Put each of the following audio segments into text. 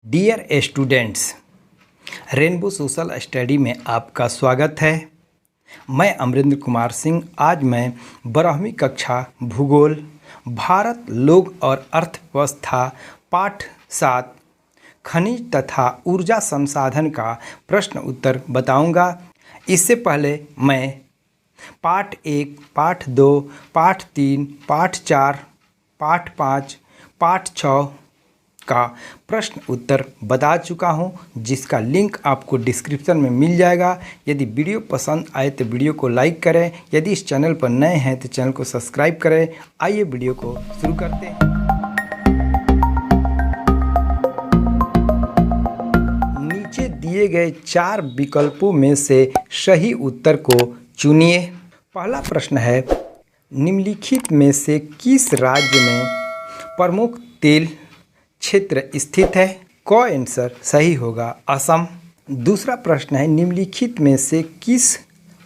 Dear students, rainbow social study में आपका स्वागत है। मैं अमरिंद्र कुमार सिंह। आज मैं 12वीं कक्षा भूगोल भारत लोक और अर्थव्यवस्था पाठ 7 खनिज तथा ऊर्जा संसाधन का प्रश्न उत्तर बताऊंगा। इससे पहले मैं पाठ 1, पाठ 2, पाठ 3, पाठ 4, पाठ 5, पाठ 6 का प्रश्न उत्तर बता चुका हूं, जिसका लिंक आपको डिस्क्रिप्शन में मिल जाएगा। यदि वीडियो पसंद आए तो वीडियो को लाइक करें। यदि इस चैनल पर नए हैं तो चैनल को सब्सक्राइब करें। आइए वीडियो को शुरू करते हैं। नीचे दिए गए 4 विकल्पों में से सही उत्तर को चुनिए। पहला प्रश्न है, निम्नलिखित में से किस राज्य में प्रमुख तेल क्षेत्र स्थित है? क आंसर सही होगा असम। दूसरा प्रश्न है, निम्नलिखित में से किस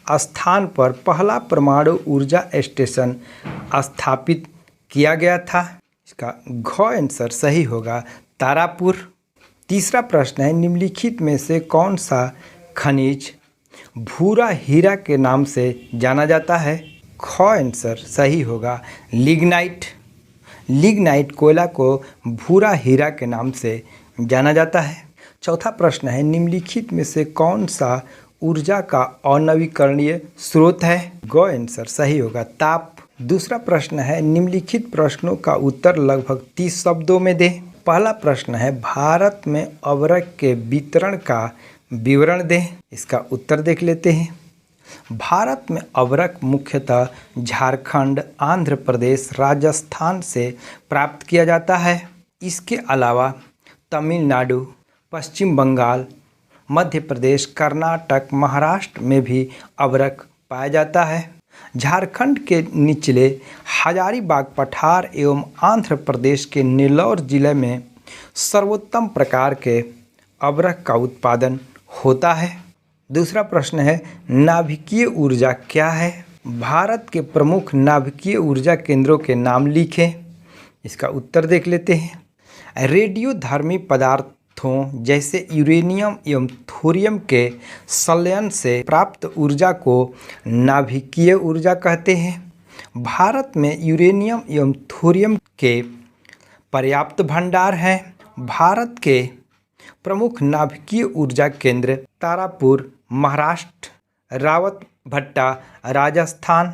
स्थान पर पहला परमाणु ऊर्जा स्टेशन स्थापित किया गया था? इसका घ आंसर सही होगा तारापुर। तीसरा प्रश्न है, निम्नलिखित में से कौन सा खनिज भूरा हीरा के नाम से जाना जाता है? ख आंसर सही होगा लिग्नाइट। लिग्नाइट कोयला को भूरा हीरा के नाम से जाना जाता है। चौथा प्रश्न है, निम्नलिखित में से कौन सा ऊर्जा का अनवीकरणीय स्रोत है? ग आंसर सही होगा ताप। दूसरा प्रश्न है, निम्नलिखित प्रश्नों का उत्तर लगभग 30 शब्दों में दें। पहला प्रश्न है, भारत में उर्वरक के वितरण का विवरण दें। इसका उत्तर देख लेते हैं। भारत में उर्वरक मुख्यतः झारखंड, आंध्र प्रदेश, राजस्थान से प्राप्त किया जाता है। इसके अलावा तमिलनाडु, पश्चिम बंगाल, मध्य प्रदेश, कर्नाटक, महाराष्ट्र में भी उर्वरक पाया जाता है। झारखंड के निचले हजारीबाग पठार एवं आंध्र प्रदेश के नेल्लौर जिले में सर्वोत्तम प्रकार के उर्वरक का उत्पादन होता है। दूसरा प्रश्न है, नाभिकीय ऊर्जा क्या है? भारत के प्रमुख नाभिकीय ऊर्जा केंद्रों के नाम लिखें। इसका उत्तर देख लेते हैं। रेडियोधर्मी पदार्थों जैसे यूरेनियम एवं थोरियम के संलयन से प्राप्त ऊर्जा को नाभिकीय ऊर्जा कहते हैं। भारत में यूरेनियम एवं थोरियम के पर्याप्त भंडार हैं। भारत के प्रमुख नाभिकीय ऊर्जा केंद्र तारापुर महाराष्ट्र, रावतभट्टा राजस्थान,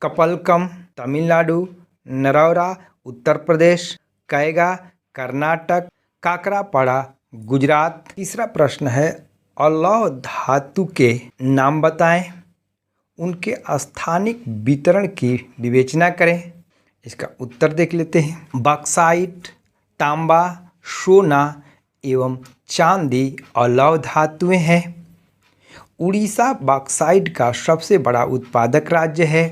कपलकम तमिलनाडु, नरौरा उत्तर प्रदेश, कैगा कर्नाटक, काकरापाड़ा गुजरात। तीसरा प्रश्न है, अलौह धातु के नाम बताएं, उनके स्थानिक वितरण की विवेचना करें। इसका उत्तर देख लेते हैं। बॉक्साइट, तांबा, सोना एवं चांदी अलौह धातुएं हैं। उड़ीसा बॉक्साइट का सबसे बड़ा उत्पादक राज्य है।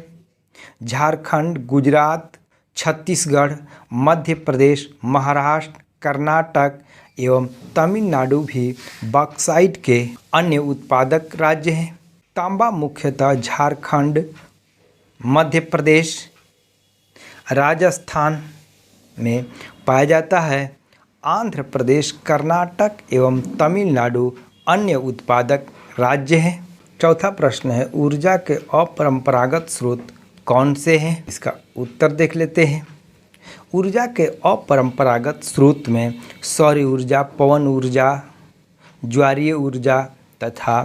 झारखंड, गुजरात, छत्तीसगढ़, मध्य प्रदेश, महाराष्ट्र, कर्नाटक एवं तमिलनाडु भी बॉक्साइट के अन्य उत्पादक राज्य हैं। तांबा मुख्यतः झारखंड, मध्य प्रदेश, राजस्थान में पाया जाता है। आंध्र प्रदेश, कर्नाटक एवं तमिलनाडु अन्य उत्पादक राज्य हैं। चौथा प्रश्न है, ऊर्जा के अपरंपरागत स्रोत कौन से हैं? इसका उत्तर देख लेते हैं। ऊर्जा के अपरंपरागत स्रोत में सौर ऊर्जा, पवन ऊर्जा, ज्वारीय ऊर्जा तथा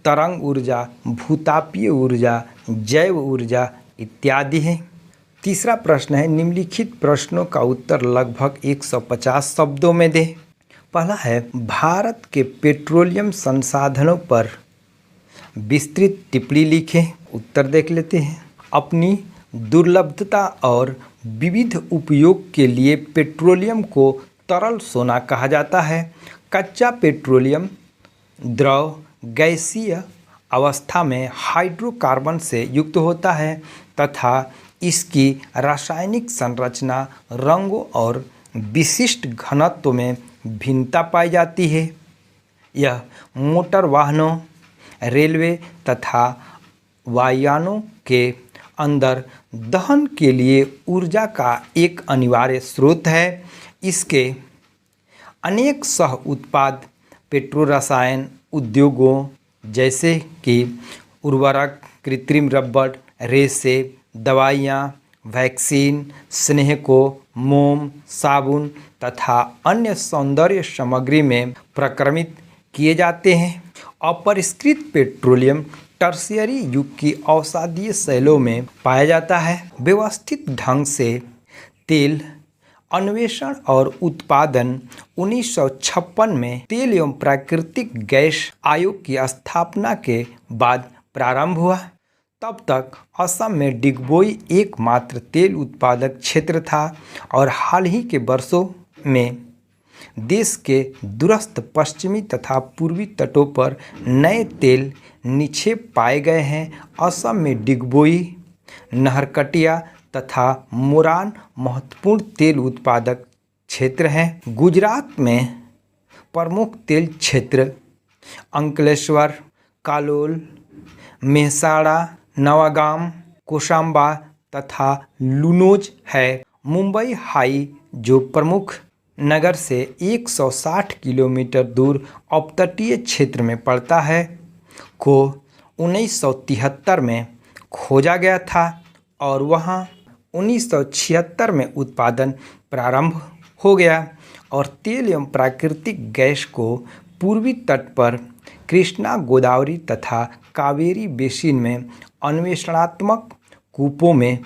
तरंग ऊर्जा, भूतापीय ऊर्जा, जैव ऊर्जा इत्यादि हैं। तीसरा प्रश्न है, निम्नलिखित प्रश्नों का उत्तर लगभग 150 शब्दों में दें। पहला है, भारत के पेट्रोलियम संसाधनों पर विस्तृत टिप्पणी लिखें। उत्तर देख लेते हैं। अपनी दुर्लभता और विविध उपयोग के लिए पेट्रोलियम को तरल सोना कहा जाता है। कच्चा पेट्रोलियम द्रव गैसीय अवस्था में हाइड्रोकार्बन से युक्त होता है तथा इसकी रासायनिक संरचना, रंगों और विशिष्ट घनत्व में भिन्नता पाई जाती है। यह मोटर वाहनों, रेलवे तथा वायुयानों के अंदर दहन के लिए ऊर्जा का एक अनिवार्य स्रोत है। इसके अनेक सह उत्पाद पेट्रो रसायन उद्योगों जैसे कि उर्वरक, कृत्रिम रबड़, रेशे, दवाइयाँ, वैक्सीन, स्नेहको, मोम, साबुन तथा अन्य सौंदर्य सामग्री में प्रक्रमित किए जाते हैं। अपरिष्कृत पेट्रोलियम टर्शियरी युग की औषधीय शैलों में पाया जाता है। व्यवस्थित ढंग से तेल अन्वेषण और उत्पादन 1956 में तेल एवं प्राकृतिक गैस आयोग की स्थापना के बाद प्रारंभ हुआ। तब तक असम में डिगबोई एकमात्र तेल उत्पादक क्षेत्र था और हाल ही के वर्षों में देश के दूरस्थ पश्चिमी तथा पूर्वी तटों पर नए तेल निक्षेप पाए गए हैं। असम में डिगबोई, नहरकटिया तथा मोरान महत्वपूर्ण तेल उत्पादक क्षेत्र हैं। गुजरात में प्रमुख तेल क्षेत्र अंकलेश्वर, कालोल, मेहसाणा, नवागाम, कोसांबा तथा लुनोज है। मुंबई हाई जो प्रमुख नगर से 160 किलोमीटर दूर अपतटीय क्षेत्र में पड़ता है, को 1973 में खोजा गया था और वहां 1976 में उत्पादन प्रारंभ हो गया और तेल एवं प्राकृतिक गैस को पूर्वी तट पर कृष्णा, गोदावरी तथा कावेरी बेसिन में अन्वेषणात्मक कूपों में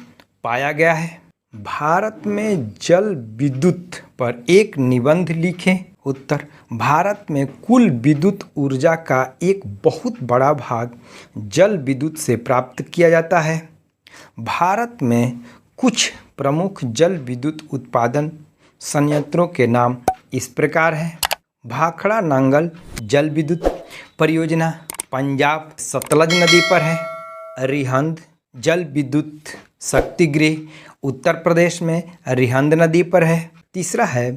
पाया गया है। भारत में जल विद्युत पर एक निबंध लिखें। उत्तर, भारत में कुल विद्युत ऊर्जा का एक बहुत बड़ा भाग जल विद्युत से प्राप्त किया जाता है। भारत में कुछ प्रमुख जल विद्युत उत्पादन संयंत्रों के नाम इस प्रकार हैं। भाखड़ा नांगल जल विद्युत परियोजना पंजाब सतलज नदी पर है। रिहंद जल विद्युत शक्ति गृह उत्तर प्रदेश में रिहंद नदी पर है। तीसरा है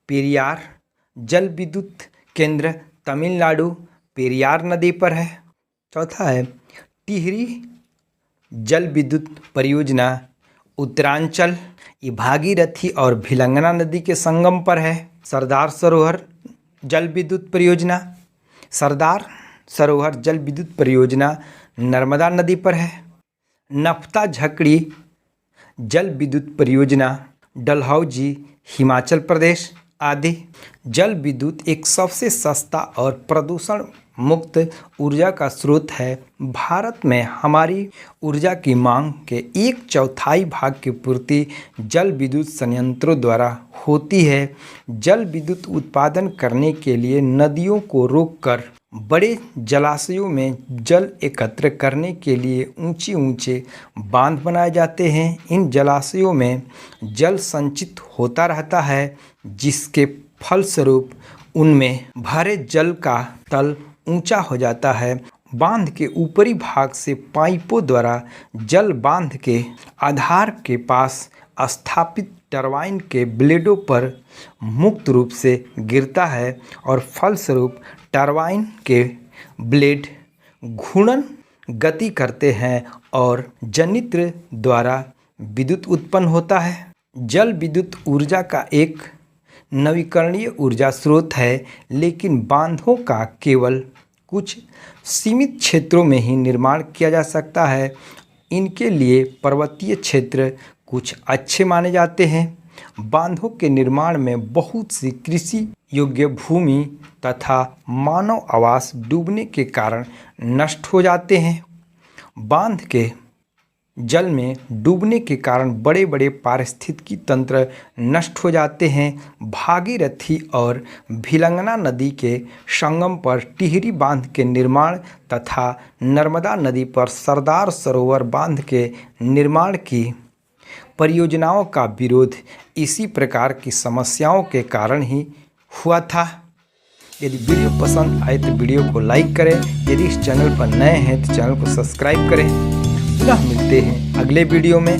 पेरियार जल विद्युत केंद्र तमिलनाडु पेरियार नदी पर है। चौथा है टिहरी जल विद्युत परियोजना उत्तरांचल, ये भागीरथी और भिलंगना नदी के संगम पर है। सरदार सरोवर जल विद्युत परियोजना नर्मदा नदी पर है। नफ्ता झकड़ी जल विद्युत परियोजना डलहौजी हिमाचल प्रदेश आदि। जल विद्युत एक सबसे सस्ता और प्रदूषण मुक्त ऊर्जा का स्रोत है। भारत में हमारी ऊर्जा की मांग के 1/4 भाग की पूर्ति जल विद्युत संयंत्रों द्वारा होती है। जल विद्युत उत्पादन करने के लिए नदियों को रोककर बड़े जलाशयों में जल एकत्र करने के लिए ऊंचे बांध बनाए जाते हैं। इन जलाशयों में जल संचित होता रहता है, जिसके फलस्वरूप उनमें भरे जल का तल ऊंचा हो जाता है। बांध के ऊपरी भाग से पाइपों द्वारा जल बांध के आधार के पास स्थापित टरबाइन के ब्लेडों पर मुक्त रूप से गिरता है और फलस्वरूप टरबाइन के ब्लेड घूर्णन गति करते हैं और जनित्र द्वारा विद्युत उत्पन्न होता है। जल विद्युत ऊर्जा का एक नवीकरणीय ऊर्जा स्रोत है, लेकिन बांधों का केवल कुछ सीमित क्षेत्रों में ही निर्माण किया जा सकता है। इनके लिए पर्वतीय क्षेत्र कुछ अच्छे माने जाते हैं। बांधों के निर्माण में बहुत सी कृषि योग्य भूमि तथा मानव आवास डूबने के कारण नष्ट हो जाते हैं। बांध के जल में डूबने के कारण बड़े बड़े पारिस्थितिकी तंत्र नष्ट हो जाते हैं। भागीरथी और भिलंगना नदी के संगम पर टिहरी बांध के निर्माण तथा नर्मदा नदी पर सरदार सरोवर बांध के निर्माण की परियोजनाओं का विरोध इसी प्रकार की समस्याओं के कारण ही हुआ था। यदि वीडियो पसंद आए तो वीडियो को लाइक करें। यदि इस चैनल पर नए हैं तो चैनल को सब्सक्राइब करें। पुनः मिलते हैं अगले वीडियो में।